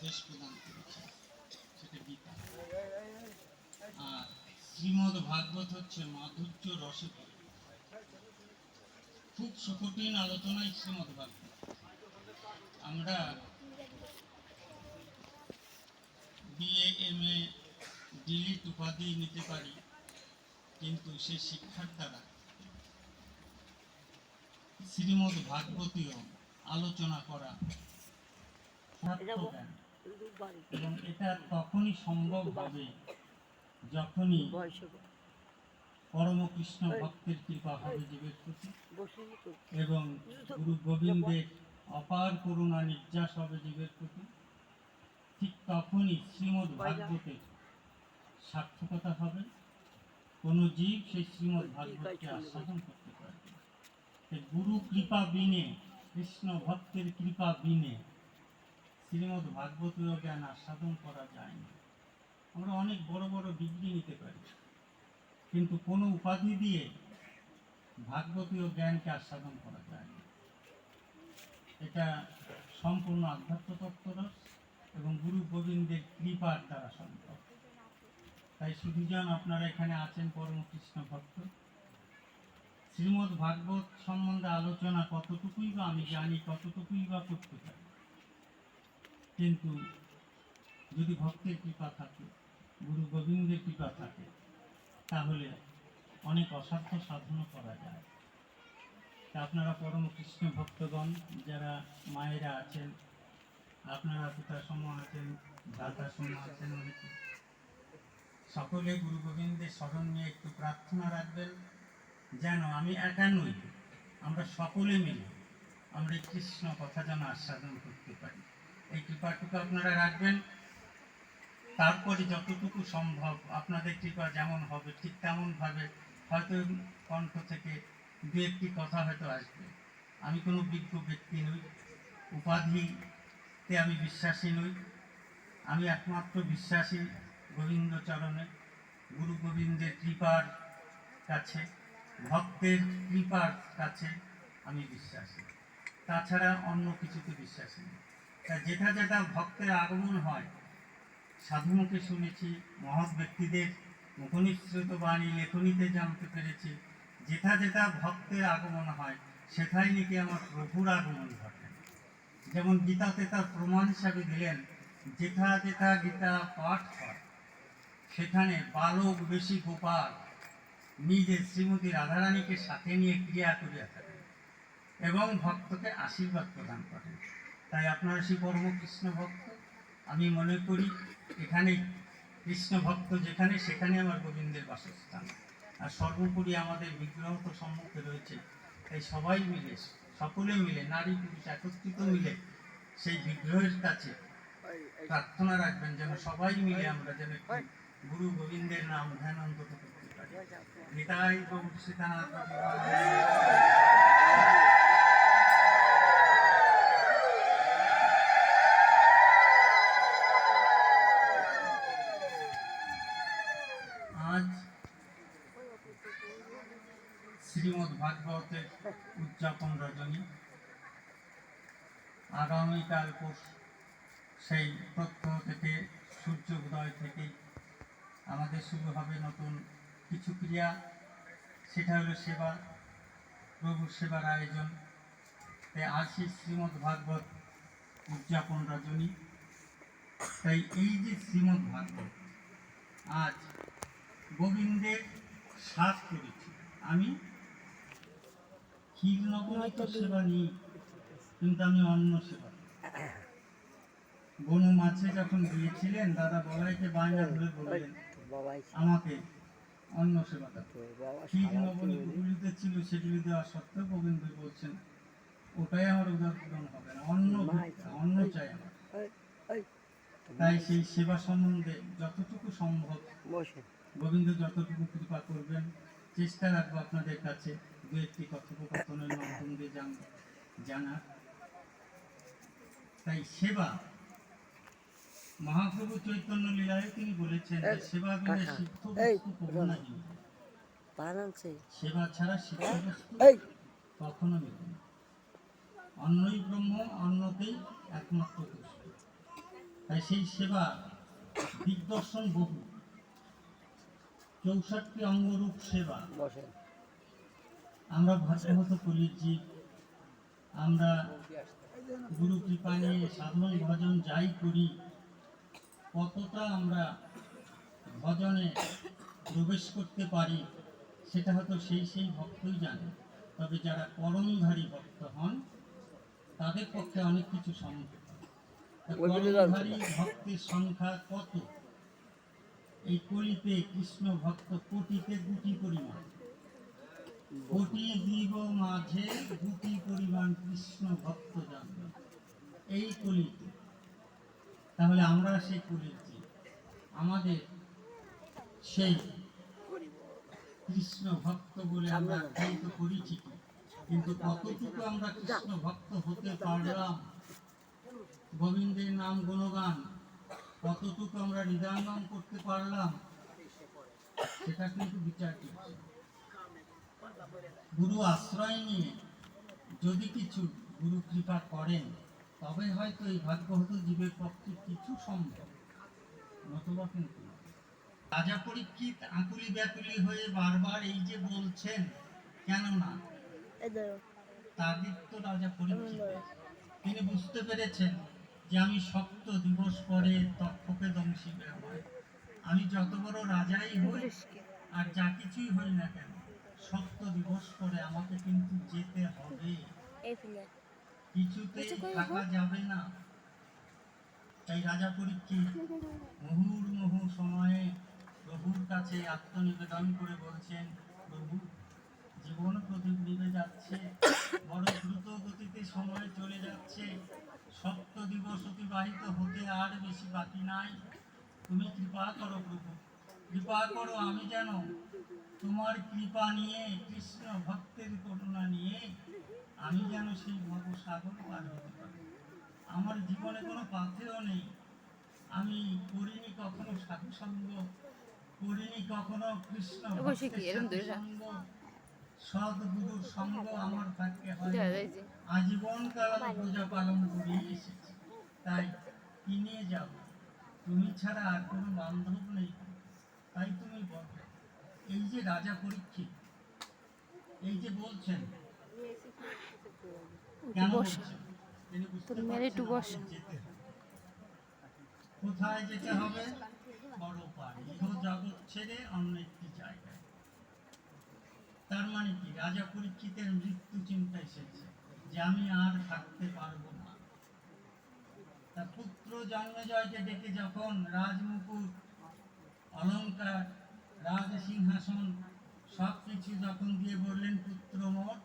শেষ প্রদান করেছে, সেটা গীতা। আর শ্রীমদ্ ভাগবত হচ্ছে মাধুর্য রসে ভরা, খুব সুকঠিন আলোচনায় শ্রীমদ্ ভাগবত। আমরা বিএ এমএ ডিলিট উপাধি নিতে পারি, কিন্তু সে শিক্ষার দ্বারা শ্রীমদ্ ভাগবতীয় আলোচনা করা এবং এটা তখনই সম্ভব হবে যখনই পরম কৃষ্ণ ভক্তের কৃপা হবে জীবের প্রতি এবং গুরু গোবিন্দের অপার করুণা নির্যাস হবে জীবের প্রতি। ঠিক তখনই শ্রীমদ্ ভাগবতের সার্থকতা হবে, কোন জীব সেই শ্রীমদ্ ভাগবতকে আস্বাদন করতে পারবে। গুরু কৃপা বিনে, কৃষ্ণ ভক্তের কৃপা বিনে শ্রীমদ্ ভাগবতীয় জ্ঞান আস্বাদন করা যায় না। আমরা অনেক বড় বড় ডিগ্রি নিতে পারি, কিন্তু কোনো উপাধি দিয়ে ভাগবতীয় জ্ঞানকে আস্বাদন করা যায় না। এটা সম্পূর্ণ আধ্যাত্ম তত্ত্বরস এবং গুরু গোবিন্দের কৃপার দ্বারা সম্ভব। তাই সুধীজন আপনারা এখানে আছেন পরম কৃষ্ণ ভক্ত, শ্রীমদ্ ভাগবত সম্বন্ধে আলোচনা কতটুকুই বা আমি জানি, কতটুকুই বা করতে পারি, কিন্তু যদি ভক্তের কৃপা থাকে, গুরু গোবিন্দের কৃপা থাকে, তাহলে অনেক অসাধ্য সাধনা করা যায়। তা আপনারা পরম কৃষ্ণ ভক্তগণ যারা মায়েরা আছেন, আপনারা পিতা সম আছেন, দাদা সম আছেন, অনেকে সকলে গুরু গোবিন্দের স্মরণ নিয়ে একটু প্রার্থনা রাখবেন, যেন আমি একা নই, আমরা সকলে মিলে আমরা কৃষ্ণ কথা যেন আস্বাদন করতে পারি। এই কৃপাটুকু আপনারা রাখবেন। তারপরে যতটুকু সম্ভব আপনাদের কৃপা যেমন হবে ঠিক তেমনভাবে হয়তো কণ্ঠ থেকে দু একটি কথা হয়তো আসবে। আমি কোনো বিজ্ঞ ব্যক্তি নই, উপাধিতে আমি বিশ্বাসী নই, আমি একমাত্র বিশ্বাসী গোবিন্দ চরণে, গুরু গোবিন্দের কৃপার কাছে, ভক্তের কৃপার কাছে আমি বিশ্বাসী, তাছাড়া অন্য কিছুতে বিশ্বাসী নেই। তা যেটা যেটা ভক্তের আগমন হয়, সাধুমুখে শুনেছি, মহৎ ব্যক্তিদের মুখনিসৃত বাণী লেখনীতে জানতে পেরেছি, যেথা যেথা ভক্তের আগমন হয় সেথায় নাকি আমার প্রভুর আগমন ঘটে। যেমন গীতাতে তার প্রমাণ হিসাবে দিলেন, যেথা যেথা গীতা পাঠ হয় সেখানে বালক বেশি গোপাল নিজে শ্রীমতী রাধারানীকে সাথে নিয়ে ক্রিয়া করিয়া থাকেন এবং ভক্তকে আশীর্বাদ প্রদান করেন। তাই আপনারা সেই পরম কৃষ্ণ ভক্ত, আমি মনে করি এখানে কৃষ্ণ ভক্ত যেখানে সেখানে আমার গোবিন্দের বাসস্থান। আর সর্বোপরি আমাদের বিগ্রহ তো সম্মুখে রয়েছে, তাই সবাই মিলে, সকলে মিলে, নারী পুরুষ একত্রিত মিলে সেই বিগ্রহের কাছে প্রার্থনা রাখবেন যেন সবাই মিলে আমরা যেন গুরু গোবিন্দের নাম ধ্যান অন্তত করতে পারি। নিতাই গৌর সীতানাথ। আজ শ্রীমদ্ ভাগবতের উদযাপন রজনী, আগামীকাল সেই প্রত্যহ থেকে সূর্য উদয় থেকে আমাদের শুরু হবে নতুন কিছু ক্রিয়া, সেটা হলো সেবা, প্রভুর সেবার আয়োজন। তাই আজ সেই শ্রীমদ্ ভাগবত উদযাপন রজনী। তাই এই যে শ্রীমদ্ ভাগবত আজ গোবিন্দের সাজ করেছি, আমি ক্ষীর নবনীত সেবা নিই, কিন্তু আমি অন্ন সেবা। বনু মাছে যখন গিয়েছিলেন, দাদা বলাইকে বায়না ধরে বললেন আমাকে অন্ন সেবা করতে। ক্ষীর নবনী গুলিতে ছিল, সেগুলি দেওয়া সত্ত্বেও গোবিন্দ বলছেন ওটাই আমার উদাহরণ হবে না, অন্ন চাই আমার। তাই সেই সেবা সম্বন্ধে যতটুকু সম্ভব গোবিন্দ যতটুকু কৃপা করবেন চেষ্টা রাখবো আপনাদের কাছে দু একটি কথোপকথনের মাধ্যম দিয়ে জানার। তাই সেবা, মহাপ্রভু চৈতন্য লীলায় তিনি বলেছেন যে সেবা বিনে সিদ্ধ বস্তু কখনো মিলবে না, সেবা ছাড়া সিদ্ধ বস্তু কখনো মিলবে না। অন্নই ব্রহ্ম, অন্নতেই একমাত্র পুষ্টি। তাই সেই সেবা দিগদর্শন বহু, 64 অঙ্গরূপ সেবা। আমরা ভাগ্যবত কলির জীব, আমরা গুরু কৃপা নিয়ে সাধন ভজন যাই করি, কতটা আমরা ভজনে প্রবেশ করতে পারি সেটা হয়তো সেই ভক্তই জানে। তবে যারা করণধারী ভক্ত হন তাদের পক্ষে অনেক কিছু সম্ভব। করণধারী ভক্তের সংখ্যা কত? এই কলিতে কৃষ্ণ ভক্ত কোটিতে গুটি পরিমাণ, কোটি জীব মাঝে গুটি পরিমাণ কৃষ্ণ ভক্ত জানবে এই কলিতে। তাহলে আমরা সেই কলির জীব, আমাদের সেই কৃষ্ণ ভক্ত বলে আমরা আখ্যায়িত করি ঠিকই, কিন্তু কতটুকু আমরা কৃষ্ণ ভক্ত হতে পারলাম, গোবিন্দের নাম গুণগান কতটুকু আমরা হৃদয়ঙ্গম করতে পারলাম, সেটা কিন্তু বিচার করছে। গুরু আশ্রয় নিয়ে যদি কিছু গুরু কৃপা করেন তবে হয়তো এই ভাগ্যহত জীবের পক্ষে কিছু সম্ভব, নতুবা কিন্তু রাজা পরীক্ষিত আকুলি ব্যাকুলি হয়ে বারবার এই যে বলছেন, কেননা তাদের তো রাজা পরীক্ষিত, তিনি বুঝতে পেরেছেন যে আমি সপ্ত দিবস পরে তক্ষকে দংশিবে হয়, আমি যত বড় রাজাই হই আর যা কিছুই হই না কেন, সপ্ত দিবস পরে আমাকে কিন্তু যেতে হবে, কিছুতেই থাকা যাবে না। তাই রাজা পরীক্ষিত মুহুর্মুহু সময়ে প্রভুর কাছে আত্মনিবেদন করে বলছেন, প্রভু জীবন প্রদীপ নিভে যাচ্ছে, বড় দ্রুত গতিতে সময় চলে যাচ্ছে, সপ্ত দিবস অতিবাহিত হতে আর বেশি বাকি নাই, তুমি কৃপা করো প্রভু, কৃপা করো, আমি যেন তোমার কৃপা নিয়ে, কৃষ্ণ ভক্তের করুণা নিয়ে আমি যেন সেই ভবসাগর পার হতে পারি। আমার জীবনে কোনো পাথেও নেই, আমি করিনি কখনো সাধু সঙ্গ, করিনি কখনো কৃষ্ণ ভক্তের সঙ্গ, সদ্গুরুর সঙ্গ আমার ভাগ্যে হয়, আজীবন কাল আমি পূজা পালন করে এসেছি, তাই কি নিয়ে যাব, তুমি ছাড়া আর কোনো বান্ধব নেই, তাই তুমি বলো। এই যে রাজা পরীক্ষিত এই যে বলছেন, কেন বলছেন? তিনি বুঝতে পারছেন যেতে হবে। কোথায় যেতে হবে? বড় পারে, ইহ জগৎ ছেড়ে অন্য একটি জায়গায়। তার মানে কি? রাজা পরীক্ষিতের মৃত্যু চিন্তা এসেছে যে আমি আর থাকতে পারবো না। তার পুত্র জন্মেজয়কে ডেকে যখন রাজমুকুট, অলঙ্কার, রাজ সিংহাসন সবকিছু যখন দিয়ে বললেন, পুত্র মোর,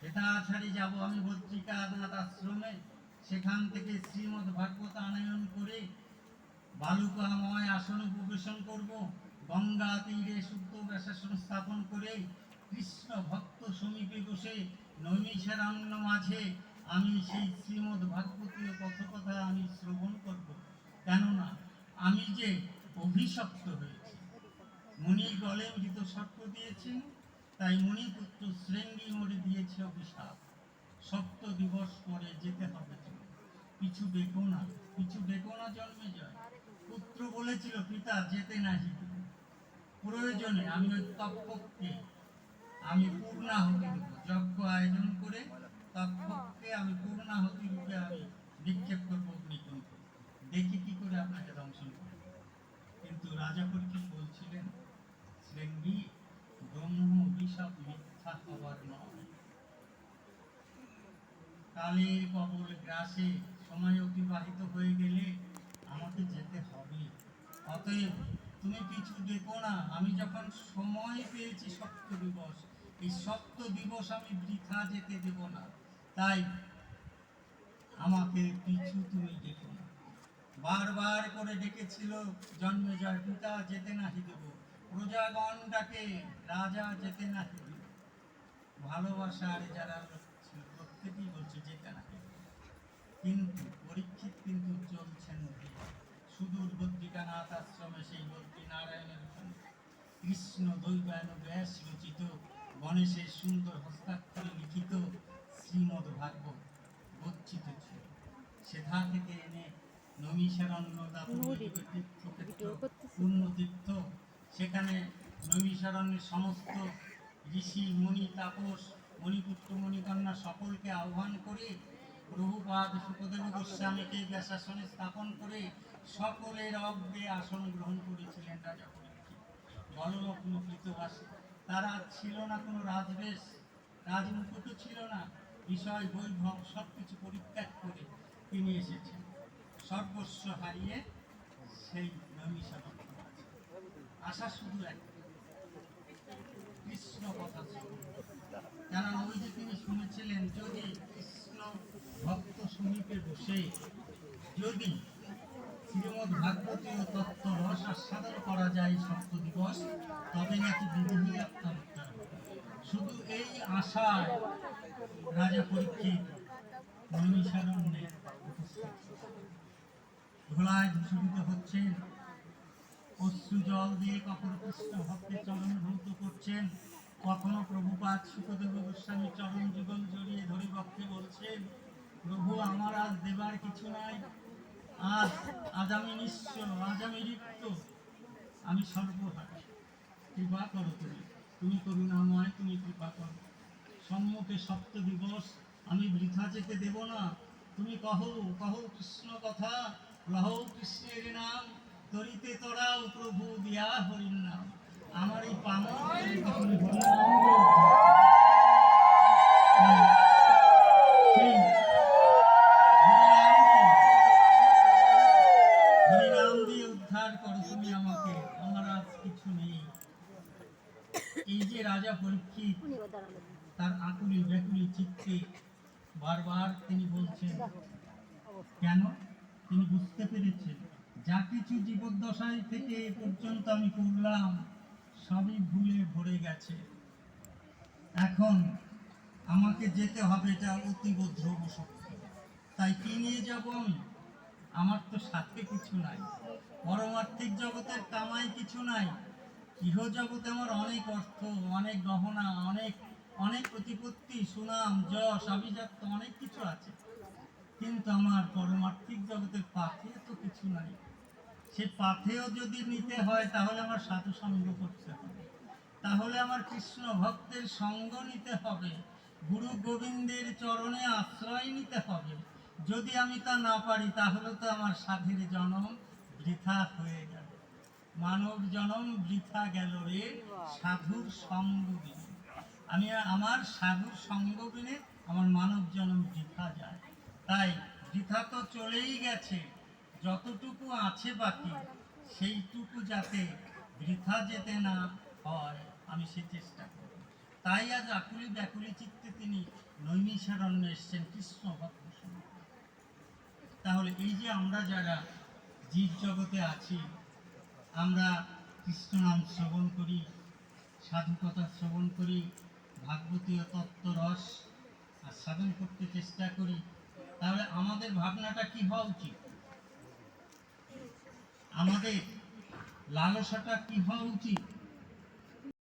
এটা ছাড়ি যাব আমি বদ্রিকানাথ আশ্রমে, সেখান থেকে শ্রীমদ ভাগবত আনয়ন করে বালুকাময় আসন উপবেশন করব, গঙ্গা তীরে শুদ্ধ ব্যাসাসন স্থাপন করে কৃষ্ণ ভক্ত সমীপে বসে নৈমিষারণ্য মাঝে আমি সেই শ্রীমদ ভাগবতীয় কথকথা আমি শ্রবণ করব, কেননা আমি যে অভিশপ্ত হয়েছি, মুনি গলে মৃত সর্প দিয়েছেন, তাই মুনিপুত্র শৃঙ্গি মরে দিয়েছে অভিশাপ, সপ্ত দিবস পরে যেতে হবে, পিছু ডেকো না, পিছু ডেকো না জন্মে যায়। পুত্র বলেছিল, পিতা যেতে নাহি, প্রয়োজনে আমি ওই তক্ষককে আমি পূর্ণাহুতি দেব, যজ্ঞ আয়োজন করে তক্ষককে আমি পূর্ণাহুতি রূপে আমি নিক্ষেপ করবো অগ্নিকুণ্ড, দেখি কি করে আপনাকে দংশন করব। কিন্তু রাজা পরীক্ষিত বলছিলেন, শৃঙ্গি ব্রহ্ম অভিশাপ মিথ্যা হবার নয়, কালের কবল গ্রাসে সময় অতিবাহিত হয়ে গেলে আমাকে যেতে হবে, অতএব তুমি পিছু দেখো না, আমি যখন সময় পেয়েছি সপ্ত দিবস, এই সপ্ত দিবস আমি বৃথা যেতে দেব না, তাই আমাকে পিছু তুমি দেখো না। বারবার করে ডেকেছিল জন্মেজয়, পিতা যেতে নাহি দেব, প্রজাগণ ডাকে রাজা যেতে নাহি দেব, ভালোবাসার যারা লোক ছিল প্রত্যেকেই বলছে যেতে নাহি দেব, কিন্তু পরীক্ষিত কিন্তু চলছেন সুদূর বদ্রিকানাথ আশ্রমে, সেই বদ্রী নারায়ণের কৃষ্ণ দৈবায়ন ব্যাস রচিত, গণেশের সুন্দর হস্তাক্ষরে লিখিত শ্রীমদ ভাগবত গচ্ছিত ছিল, সেথা থেকে এনে নৈমিষারণ্য পূর্ণতীর্থ, সেখানে নৈমিষারণ্যের সমস্ত ঋষি মুনি তাপস মণিপুত্র মণিকন্যা সকলকে আহ্বান করে প্রভুপাদ শুকদেব গোস্বামীকে ব্যাসাসনে স্থাপন করে সকলের অগ্রে আসন গ্রহণ করেছিলেন রাজা পরীক্ষিত। বলরত্ন কৃতবাসী, তারা ছিল না কোনো রাজবেশ, রাজমুকুটও ছিল না, বিষয় বৈভব সব কিছু পরিত্যাগ করে তিনি এসেছেন সর্বস্ব হারিয়ে সেই নৈমিষারণ্য। আশা শুধু এক, কৃষ্ণ কথা ছিল। কেননা ওই যে তিনি শুনেছিলেন, যদি কৃষ্ণ ভক্ত সমীপে বসে যদি শ্রীমদ্ ভাগবতীয় তত্ত্ব রস আস্বাদন করা যায় সপ্ত দিবস, তবে নাকি বিদেহী আত্মাবতার হবে। শুধু এই আশায় রাজা পরীক্ষিত নৈমিষারণ্যে উপস্থিত, ধুলায় দূষিত হচ্ছেন, অশ্রু জল দিয়ে কখনো কৃষ্ণ ভক্তের চরণ ধৌত করছেন, কখনো প্রভুপাদ শুকদেব গোস্বামী চরণ যুগল জড়িয়ে ধরে ভক্তে বলছেন, প্রভু আমার আজ দেবার কিছু নাই, আজ আমি নিঃস্ব, আজ আমি রিক্ত, আমি সর্বহারা, কৃপা করো তুমি করুণাময়, তুমি কৃপা করো। সম্মুখে সপ্ত দিবস আমি বৃথা যেতে দেব না, তুমি কহো কহো কৃষ্ণ কথা, লহো কৃষ্ণের নাম, তরিতে তোরাও প্রভু দিয়া হরির নাম। আমার এই পামর তুমি হরিনাম দিয়ে উদ্ধার করো তুমি আমাকে, আমার আজ কিছু নেই। এই যে রাজা পরীক্ষিত তার আকুলি ব্যাকুলি চিত্তে বারবার তিনি বলছেন, কেন? তিনি বুঝতে পেরেছেন যা কিছু জীবদ্দশায় থেকে এ পর্যন্ত আমি করলাম সবই ভুলে ভরে গেছে, এখন আমাকে যেতে হবে, এটা অতীব ধ্রুব সত্য। তাই কি নিয়ে যাব আমি? আমার তো সাথে কিছু নাই, পরমার্থিক জগতের কামাই কিছু নাই, ইহ জগতে আমার অনেক অর্থ, অনেক গহনা, অনেক অনেক প্রতিপত্তি, সুনাম, যশ, আভিজাত্য অনেক কিছু আছে, কিন্তু আমার পরমার্থিক জগতের পাথে তো কিছু নাই। সে পাথেও যদি নিতে হয় তাহলে আমার সাধু সঙ্গ করতে হবে, তাহলে আমার কৃষ্ণ ভক্তের সঙ্গ নিতে হবে, গুরু গোবিন্দের চরণে আশ্রয় নিতে হবে। যদি আমি তা না পারি তাহলে তো আমার সাধের জন্ম বৃথা হয়ে গেল, মানব জন্ম বৃথা গেল রে সাধুর সঙ্গ বিনে। আমি আমার সাধুর সঙ্গ বিনে আমার মানব জন্ম বৃথা যায়। তাই বৃথা তো চলেই গেছে, যতটুকু আছে বাকি সেইটুকু যাতে বৃথা যেতে না হয় আমি সে চেষ্টা করব। তাই আজ আকুলি ব্যাকুলি চিত্তে তিনি নৈমিষারণ্যে এসছেন কৃষ্ণ ভক্ত সঙ্গে। তাহলে এই যে আমরা যারা জীব জগতে আছি, আমরা কৃষ্ণ নাম শ্রবণ করি, সাধুকথা শ্রবণ করি, ভাগবতীয় তত্ত্ব রস আস্বাদন করতে চেষ্টা করি, তাহলে আমাদের ভাবনাটা কি হওয়া উচিত? আমাদের লালসাটা কি হওয়া উচিত?